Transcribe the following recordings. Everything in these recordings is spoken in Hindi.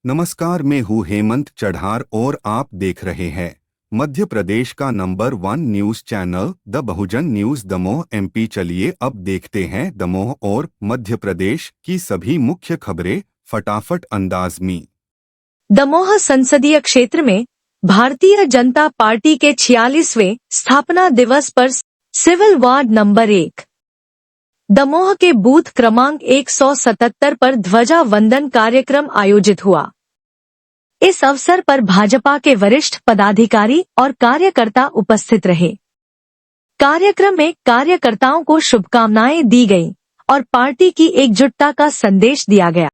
नमस्कार, मैं हूँ हेमंत चढ़ार और आप देख रहे हैं मध्य प्रदेश का number 1 news channel the Bahujan news Damoh MP. चलिए अब देखते हैं दमोह और मध्य प्रदेश की सभी मुख्य खबरें फटाफट अंदाज में। दमोह संसदीय क्षेत्र में भारतीय जनता पार्टी के 46वें स्थापना दिवस पर सिविल वार्ड नंबर 1 दमोह के बूथ क्रमांक 177 पर ध्वजा वंदन कार्यक्रम आयोजित हुआ। इस अवसर पर भाजपा के वरिष्ठ पदाधिकारी और कार्यकर्ता उपस्थित रहे। कार्यक्रम में कार्यकर्ताओं को शुभकामनाएं दी गईं और पार्टी की एकजुटता का संदेश दिया गया।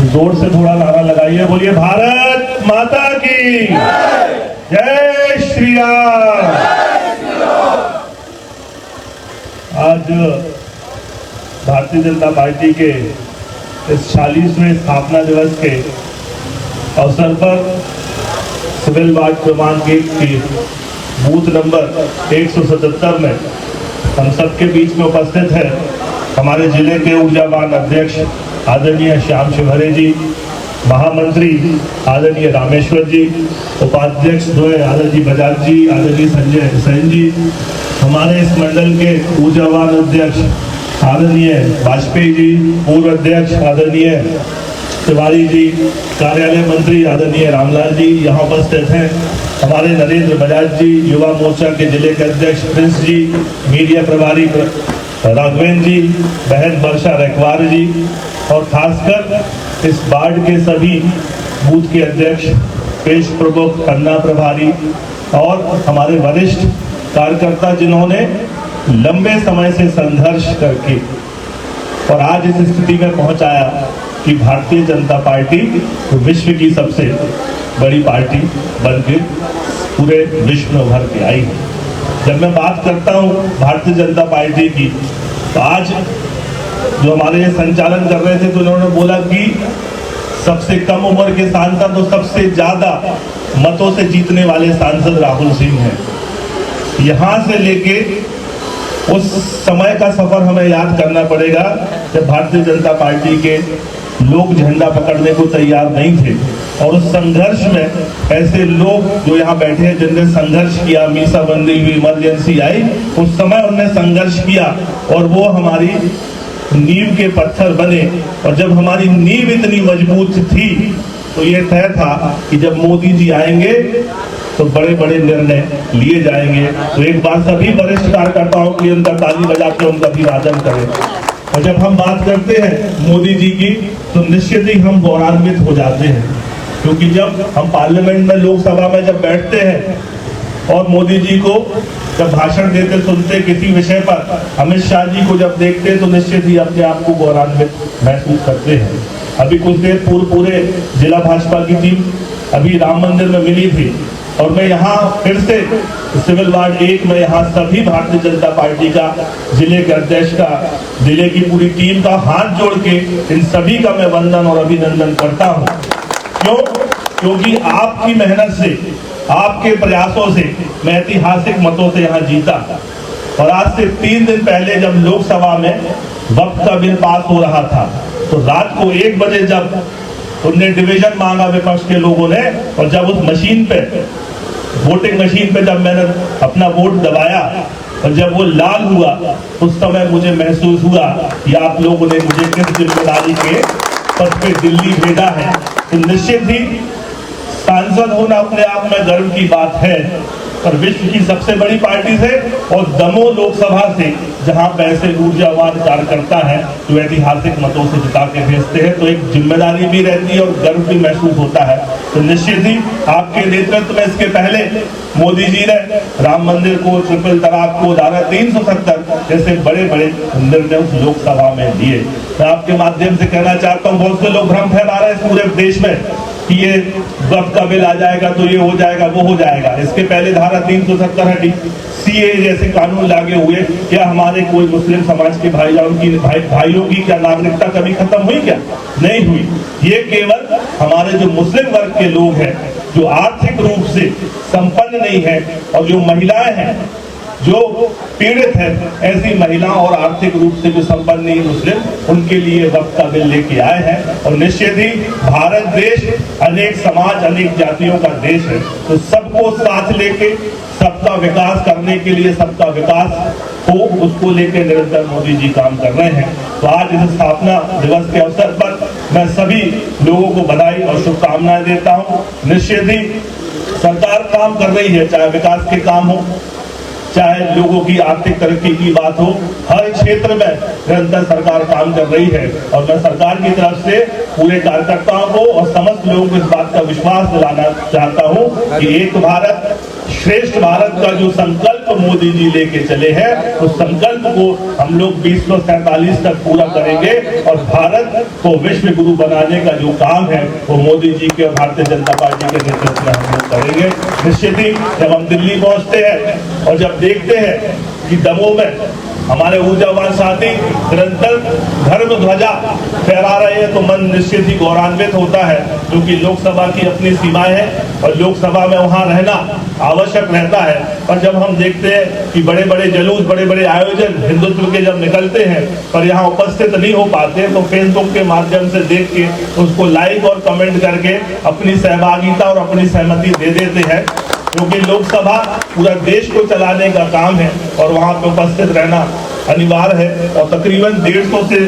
जोर से थोड़ा नारा लगाइए, बोलिए भारत माता की जय श्री राम। आज भारतीय जनता पार्टी के इस 46वें स्थापना दिवस के अवसर पर सिविल वार्ड क्रमांक 1 की बूथ नंबर 177 में हम सबके बीच में उपस्थित है हमारे जिले के ऊर्जावान अध्यक्ष आदरणीय श्याम शिवहरे जी, महामंत्री आदरणीय रामेश्वर जी, उपाध्यक्ष आदरणीय बजाज जी, आदरणीय संजय सेन जी, हमारे इस मंडल के ऊर्जावान अध्यक्ष आदरणीय वाजपेयी जी, पूर्व अध्यक्ष आदरणीय तिवारी जी, कार्यालय मंत्री आदरणीय रामलाल जी यहाँ उपस्थित हैं, हमारे नरेंद्र बजाज जी, युवा मोर्चा के जिले के अध्यक्ष प्रिंस जी, मीडिया प्रभारी राघवेंद्र जी, बहन वर्षा रखवार जी और खासकर इस वार्ड के सभी बूथ के अध्यक्ष, पेश प्रमुख, अन्ना प्रभारी और हमारे वरिष्ठ कार्यकर्ता जिन्होंने लंबे समय से संघर्ष करके और आज इस स्थिति में पहुंचाया कि भारतीय जनता पार्टी विश्व की सबसे बड़ी पार्टी बनके पूरे विश्व में उभर के आई है। जब मैं बात करता हूं भारतीय जनता पार्टी की, तो आज जो हमारे ये संचालन कर रहे थे तो उन्होंने बोला कि सबसे कम उम्र के सांसद और सबसे ज्यादा मतों से जीतने वाले सांसद राहुल सिंह हैं। यहां से लेके उस समय का सफर हमें याद करना पड़ेगा जब भारतीय जनता पार्टी के लोग झंडा पकड़ने को तैयार नहीं थे और उस संघर्ष में ऐसे लोग जो यहाँ बैठे हैं जिनने संघर्ष किया, मीसा बंदी हुई, इमरजेंसी आई, उस समय उन्होंने संघर्ष किया और वो हमारी नींव के पत्थर बने। और जब हमारी नींव इतनी मजबूत थी तो ये तय था कि जब मोदी जी आएंगे तो बड़े बड़े निर्णय लिए जाएंगे। तो एक बार सभी वरिष्ठ कार्यकर्ताओं के लिए उनका ताली बजा के उनका अभिवादन करें। और जब हम बात करते हैं मोदी जी की तो निश्चित ही हम गौरवान्वित हो जाते हैं, क्योंकि जब हम पार्लियामेंट में, लोकसभा में जब बैठते हैं और मोदी जी को जब भाषण देते सुनते किसी विषय पर, अमित शाह जी को जब देखते तो निश्चित ही अपने आप को गौरवान्वित महसूस करते हैं। अभी कुछ देर पूर्व पूरे जिला भाजपा की टीम अभी राम मंदिर में मिली थी और मैं यहाँ फिर से सिविल वार्ड 1 में यहाँ सभी भारतीय जनता पार्टी का, जिले के अध्यक्ष का, जिले की पूरी टीम का हाथ जोड़ के इन सभी का मैं वंदन और अभिनंदन करता हूँ। क्यों? क्योंकि आपकी मेहनत से, आपके प्रयासों से मैं ऐतिहासिक मतों से यहाँ जीता। और आज से 3 दिन पहले जब लोकसभा में वक्त का बिल पास हो रहा था तो रात को 1 बजे जब उनने डिवीजन मांगा विपक्ष के लोगों ने, और जब उस मशीन पे, वोटिंग मशीन पे जब मैंने अपना वोट दबाया और जब वो लाल हुआ उस समय मुझे महसूस हुआ कि आप लोगों ने मुझे किस जिम्मेदारी के पद पे दिल्ली भेजा है। तो निश्चित ही सांसद होना अपने आप में गर्व की बात है, पर विश्व की सबसे बड़ी पार्टी से और दमोह लोकसभा से जहां पे ऐसे ऊर्जावान कार्यकर्ता हैं जो ऐतिहासिक मतों से जिता के भेजते हैं, तो एक जिम्मेदारी भी रहती है और गर्व भी महसूस होता है। तो निश्चित ही आपके नेतृत्व में इसके पहले मोदी जी ने राम मंदिर को, ट्रिपल तलाक को, धारा 370 जैसे बड़े बड़े निर्णय उस लोकसभा में लिए। मैं आपके माध्यम से कहना चाहता हूँ, बहुत से लोग भ्रम फैला रहे हैं इस पूरे देश में कि ये वक्त का बिल आ जाएगा तो ये हो जाएगा, वो हो जाएगा। इसके पहले धारा 370 हटी, सीए जैसे कानून लागू हुए। क्या हमारे कोई मुस्लिम समाज के भाइयों की क्या नागरिकता कभी खत्म हुई? क्या नहीं हुई। ये केवल हमारे जो मुस्लिम वर्ग के लोग हैं, जो आर्थिक रूप से संपन्न नहीं है और जो महिलाएं हैं जो पीड़ित है, ऐसी महिलाओं और आर्थिक रूप से जो संपन्न नहीं मुस्लिम, उनके लिए वक्फ का बिल लेके आए हैं। और निश्चित ही भारत देश अनेक समाज, अनेक जातियों का देश है, तो सबको साथ लेके सबका विकास करने के लिए, सबका विकास हो, उसको लेकर निरंतर मोदी जी काम कर रहे हैं। तो आज इस स्थापना दिवस के अवसर पर मैं सभी लोगों को बधाई और शुभकामनाएं देता हूं। निश्चित ही सरकार काम कर रही है, चाहे विकास के काम हो, चाहे लोगों की आर्थिक तरक्की की बात हो, हर क्षेत्र में निरंतर सरकार काम कर रही है। और मैं सरकार की तरफ से पूरे कार्यकर्ताओं को और समस्त लोगों को इस बात का विश्वास दिलाना चाहता हूं कि एक भारत श्रेष्ठ भारत का जो संकल्प मोदी जी लेके चले हैं, उस संकल्प को हम लोग 2047 तक पूरा करेंगे और भारत को विश्व गुरु बनाने का जो काम है वो मोदी जी के और भारतीय जनता पार्टी के नेतृत्व में हम लोग करेंगे। निश्चित ही जब हम दिल्ली पहुंचते हैं और जब देखते हैं कि दमोह में हमारे ऊर्जावान साथी निरंतर धर्म ध्वजा फहरा रहे हैं, तो मन निश्चित ही गौरवान्वित होता है, क्योंकि लोकसभा की अपनी सीमाएं हैं और लोकसभा में वहां रहना आवश्यक रहता है। पर जब हम देखते हैं कि बड़े बड़े जुलूस, बड़े बड़े आयोजन हिंदुत्व के जब निकलते हैं पर यहाँ उपस्थित नहीं हो पाते, तो फेसबुक के माध्यम से देख के उसको लाइक और कमेंट करके अपनी सहभागिता और अपनी सहमति दे देते हैं, क्योंकि लोकसभा पूरा देश को चलाने का काम है और वहां पे उपस्थित रहना अनिवार्य है। और तकरीबन 150 से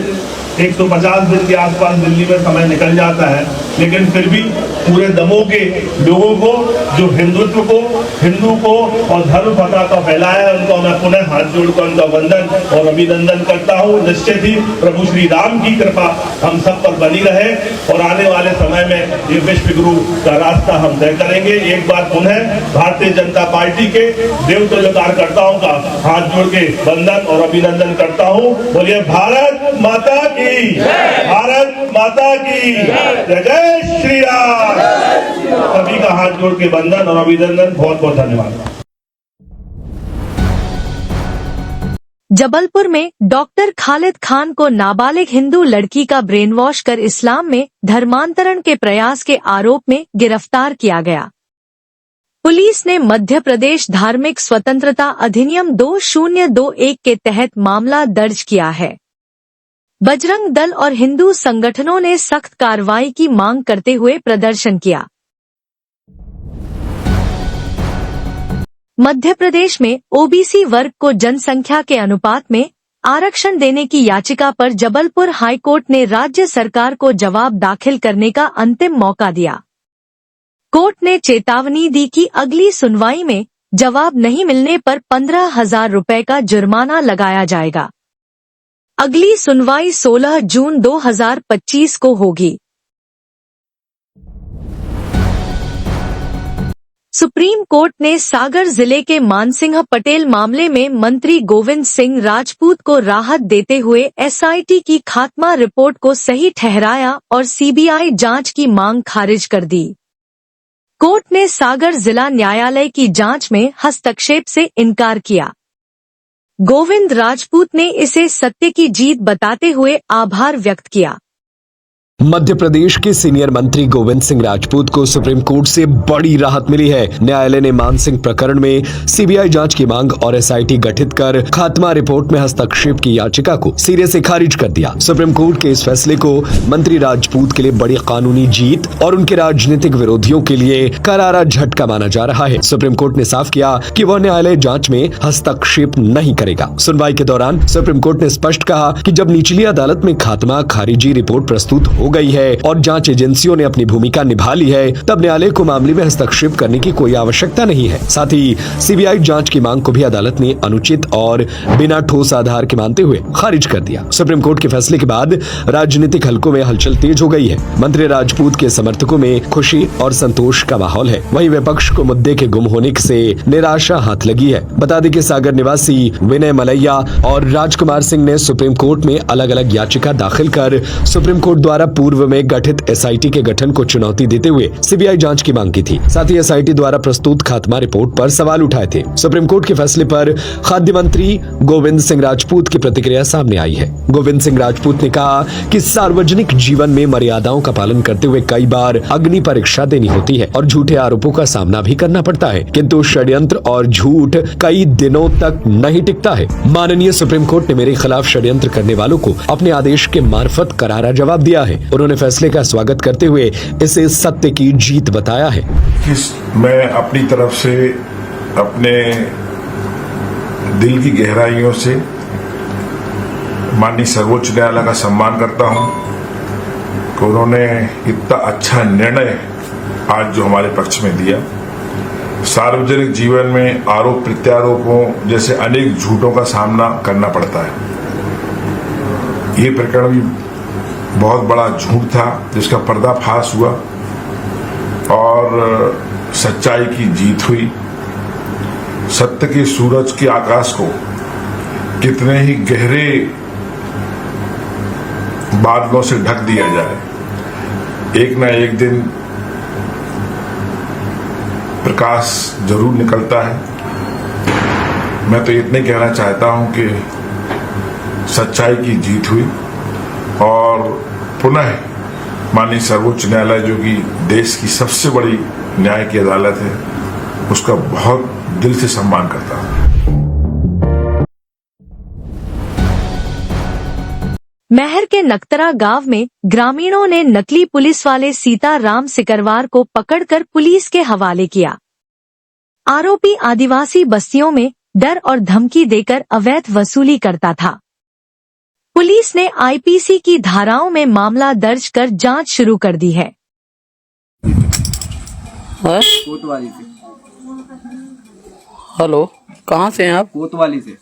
150 दिन के आसपास दिल्ली में समय निकल जाता है, लेकिन फिर भी पूरे दमोह के लोगों को, जो हिंदुत्व को, हिंदू को और धर्म पताका फैलाया है, उनको मैं पुनः हाथ जोड़कर उनका वंदन और अभिनंदन करता हूँ। निश्चित ही प्रभु श्री राम की कृपा हम सब पर बनी रहे और आने वाले समय में ये विश्व गुरु का रास्ता हम तय करेंगे। एक बार पुनः भारतीय जनता पार्टी के देवतुल्य कार्यकर्ताओं का हाथ जोड़ के वंदन और अभिनंदन करता हूँ। बोलिए भारत माता की, भारत माता की जय, जय श्री राम। सभी का हाथ जोड़ के वंदन और अभिनंदन। बहुत बहुत धन्यवाद। जबलपुर में डॉक्टर खालिद खान को नाबालिग हिंदू लड़की का ब्रेन वॉश कर इस्लाम में धर्मांतरण के प्रयास के आरोप में गिरफ्तार किया गया। पुलिस ने मध्य प्रदेश धार्मिक स्वतंत्रता अधिनियम 2021 के तहत मामला दर्ज किया है। बजरंग दल और हिंदू संगठनों ने सख्त कार्रवाई की मांग करते हुए प्रदर्शन किया। मध्य प्रदेश में ओबीसी वर्ग को जनसंख्या के अनुपात में आरक्षण देने की याचिका पर जबलपुर हाईकोर्ट ने राज्य सरकार को जवाब दाखिल करने का अंतिम मौका दिया। कोर्ट ने चेतावनी दी कि अगली सुनवाई में जवाब नहीं मिलने पर 15,000 रुपए का जुर्माना लगाया जाएगा। अगली सुनवाई 16 जून 2025 को होगी। सुप्रीम कोर्ट ने सागर जिले के मानसिंह पटेल मामले में मंत्री गोविंद सिंह राजपूत को राहत देते हुए एसआईटी की खात्मा रिपोर्ट को सही ठहराया और सीबीआई जांच की मांग खारिज कर दी। कोर्ट ने सागर जिला न्यायालय की जांच में हस्तक्षेप से इनकार किया। गोविंद राजपूत ने इसे सत्य की जीत बताते हुए आभार व्यक्त किया। मध्य प्रदेश के सीनियर मंत्री गोविंद सिंह राजपूत को सुप्रीम कोर्ट से बड़ी राहत मिली है। न्यायालय ने मान सिंह प्रकरण में सीबीआई जांच की मांग और एसआईटी गठित कर खात्मा रिपोर्ट में हस्तक्षेप की याचिका को सिरे से खारिज कर दिया। सुप्रीम कोर्ट के इस फैसले को मंत्री राजपूत के लिए बड़ी कानूनी जीत और उनके राजनीतिक विरोधियों के लिए करारा झटका माना जा रहा है। सुप्रीम कोर्ट ने साफ किया कि वह न्यायालय जांच में हस्तक्षेप नहीं करेगा। सुनवाई के दौरान सुप्रीम कोर्ट ने स्पष्ट कहा कि जब निचली अदालत में खात्मा खारिजी रिपोर्ट प्रस्तुत हो गई है और जांच एजेंसियों ने अपनी भूमिका निभा ली है, तब न्यायालय को मामले में हस्तक्षेप करने की कोई आवश्यकता नहीं है। साथ ही सीबीआई जांच की मांग को भी अदालत ने अनुचित और बिना ठोस आधार के मानते हुए खारिज कर दिया। सुप्रीम कोर्ट के फैसले के बाद राजनीतिक हलकों में हलचल तेज हो गई है। मंत्री राजपूत के समर्थकों में खुशी और संतोष का माहौल है, वहीं विपक्ष को मुद्दे के गुम होने से निराशा हाथ लगी है। बता दें कि सागर निवासी विनय मलैया और राजकुमार सिंह ने सुप्रीम कोर्ट में अलग अलग याचिका दाखिल कर सुप्रीम कोर्ट द्वारा पूर्व में गठित एसआईटी के गठन को चुनौती देते हुए सीबीआई जांच की मांग की थी। साथ ही एसआईटी द्वारा प्रस्तुत खात्मा रिपोर्ट पर सवाल उठाए थे। सुप्रीम कोर्ट के फैसले पर खाद्य मंत्री गोविंद सिंह राजपूत की प्रतिक्रिया सामने आई है। गोविंद सिंह राजपूत ने कहा कि सार्वजनिक जीवन में मर्यादाओं का पालन करते हुए कई बार अग्नि परीक्षा देनी होती है और झूठे आरोपों का सामना भी करना पड़ता है, किंतु षड्यंत्र और झूठ कई दिनों तक नहीं टिकता है। माननीय सुप्रीम कोर्ट ने मेरे खिलाफ षड्यंत्र करने वालों को अपने आदेश के मार्फत करारा जवाब दिया है। उन्होंने फैसले का स्वागत करते हुए इसे सत्य की जीत बताया है। मैं अपनी तरफ से अपने दिल की गहराइयों से माननीय सर्वोच्च न्यायालय का सम्मान करता हूं कि उन्होंने इतना अच्छा निर्णय आज जो हमारे पक्ष में दिया। सार्वजनिक जीवन में आरोप प्रत्यारोपों जैसे अनेक झूठों का सामना करना पड़ता है। ये प्रकरण भी बहुत बड़ा झूठ था जिसका पर्दाफाश हुआ और सच्चाई की जीत हुई। सत्य के सूरज के आकाश को कितने ही गहरे बादलों से ढक दिया जाए, एक न एक दिन प्रकाश जरूर निकलता है। मैं तो इतने कहना चाहता हूं कि सच्चाई की जीत हुई और पुनः माननीय सर्वोच्च न्यायालय जो कि देश की सबसे बड़ी न्याय की अदालत है, उसका बहुत दिल से सम्मान करता हूं। महर के नक्तरा गांव में ग्रामीणों ने नकली पुलिस वाले सीताराम सिकरवार को पकड़कर पुलिस के हवाले किया। आरोपी आदिवासी बस्तियों में डर और धमकी देकर अवैध वसूली करता था। पुलिस ने आईपीसी की धाराओं में मामला दर्ज कर जांच शुरू कर दी है। कोतवाली से। हेलो, कहाँ से हैं आप? कोतवाली से।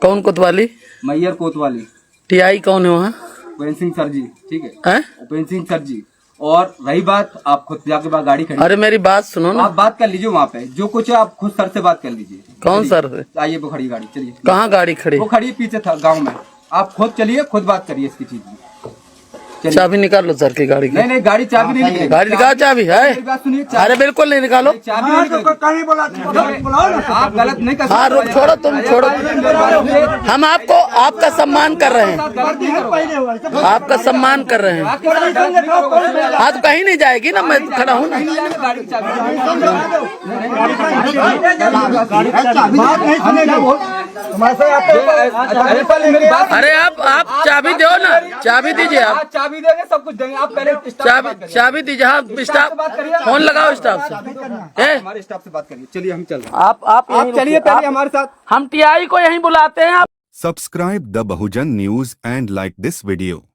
कौन कोतवाली? मैयर कोतवाली। टीआई कौन है वहाँ? उपेंद्र सिंह सर जी। ठीक है, हैं? उपेंद्र सिंह सर जी। और रही बात, आप खुद जाके बाद गाड़ी खड़ी। अरे मेरी बात सुनो ना। आप बात कर लीजिए वहाँ पे, जो कुछ है आप खुद सर से बात कर लीजिए। कौन सर से? आइए वो खड़ी गाड़ी, चलिए। कहाँ गाड़ी खड़ी? वो खड़ी पीछे था गाँव में। आप खुद चलिए, खुद बात करिए इसकी चीज की। चाबी निकाल लो सर की गाड़ी की। नहीं, गाड़ी चाबी नहीं निकलेगी। गाड़ी निकाल, चाबी है? मेरी बात सुनिए। अरे बिल्कुल नहीं निकालो। चाबी नहीं निकलेगी। आप गलत नहीं कर सकते। हाँ रुक, छोड़ो तुम, छोड़ो। हम आपको आपका सम्मान कर रहे हैं, आपका सम्मान कर रहे हैं। हाँ तो कहीं नहीं जाएगी ना, मैं खड़ा हूँ ना। अरे आप चाबी दो ना, चाबी दीजिए। आप चाबी देंगे, सब कुछ देंगे। आप पहले चाबी दीजिए। हाँ, स्टाफ फोन लगाओ स्टाफ से। हमारे स्टाफ से बात करिए। चलिए हम चल रहे हैं। आप चलिए पहले हमारे साथ। हम टीआई को यहीं बुलाते हैं। Subscribe the Bahujan News and like this video.